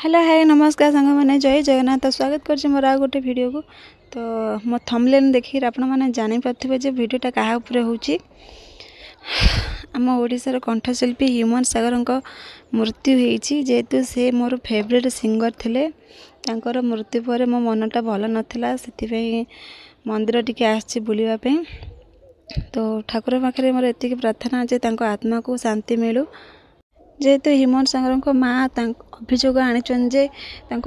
Hello hi नमस्कार सांग मैंने जय जगन्नाथ तो स्वागत कर मोर आ गोटे वीडियो को। तो मो थंबनेल देखिए आपण मैंने जानी पार्थिबे जे वीडियोटा क्या उपरे होची। आम ओडिशार कंठशिल्पी ह्यूमन सागर मृत्यु होती जेहेतु से मोर फेवरेट सिंगर थिले। तांकर मृत्यु पर मो मनटा भल नथिला से मंदिर टिके आछि बुलिबा पे। तो ठाकुर पाखे मोर एतिक प्रार्थना जे तांको आत्मा को शांति मिलू। जेहेतु ह्यूमन सागर माँ अभियोग आनी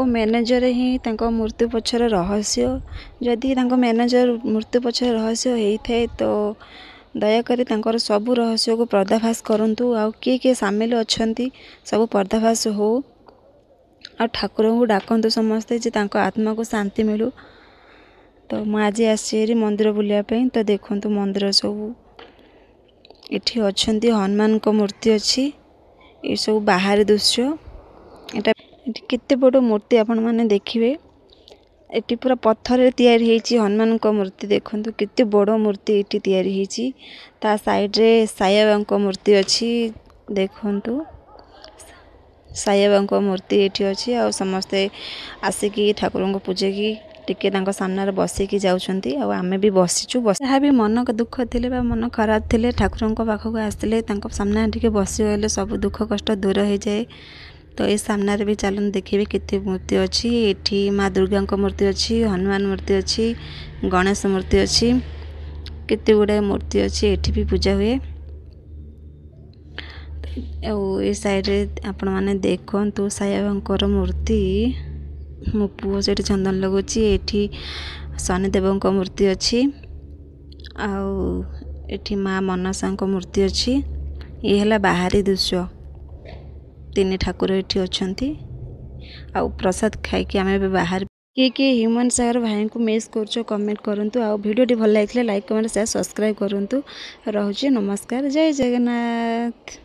मैनेजर ही मृत्यु पछर रहस्य जदि मैनेजर मृत्यु पछर रहस्य होता है तो दयाकोरी सबू रहस्य को पर्दाफाश करूँ। आ किए सामिल अच्छा सब पर्दाफाश हो आ ठाकुर को डाकतु समस्ते जे आत्मा को शांति मिलू। तो मुझे आज आसी मंदिर बुलायापी तो देखु मंदिर सब ये अच्छा हनुमान को मूर्ति अच्छी ये सब बाहर दृश्य एटा केते बड़ मूर्ति आपण माने देखिए। ये पूरा पत्थर तैयारी होती हनुमान को मूर्ति देखंतु केते बड़ मूर्ति ये तैयारी होती। ता साइड रे साई बाबा को मूर्ति अच्छी देखंतु साई बाबा को मूर्ति ये अच्छी आ समस्ते आसिकी ठाकुर को पूजे की टिके सामने बसिकी जाउछंती आ आमे भी बसिचु। जहाँ भी मन दुख थिले बा मन खराब थिले ठाकुर पाखक आसले सामने टिके बसीगले सब दुख कष्ट दूर हो जाए। तो ये सामने भी चलन देखिए केते मूर्ति अच्छी ये माँ दुर्गा को मूर्ति अच्छी हनुमान मूर्ति अच्छी गणेश मूर्ति अच्छी केते गुड़ाए मूर्ति अच्छी ये भी पूजा हुए। ये साइड रे आपण माने देखंतु साई बाबा मूर्ति मो पुओ से चंदन लगुच ये शनिदेव को मूर्ति अच्छी आठी माँ मनसा को मूर्ति अच्छी। ये है बाहरी दृश्य तीन ठाकुर ये अच्छा आ प्रसाद खाई आम बाहर किए ह्यूमन सागर भाई को मिस कर कमेंट करूँ। आ वीडियो भल लगे लाइक कमेंट शेयर सब्सक्राइब करूँ। रोचे नमस्कार जय जगन्नाथ।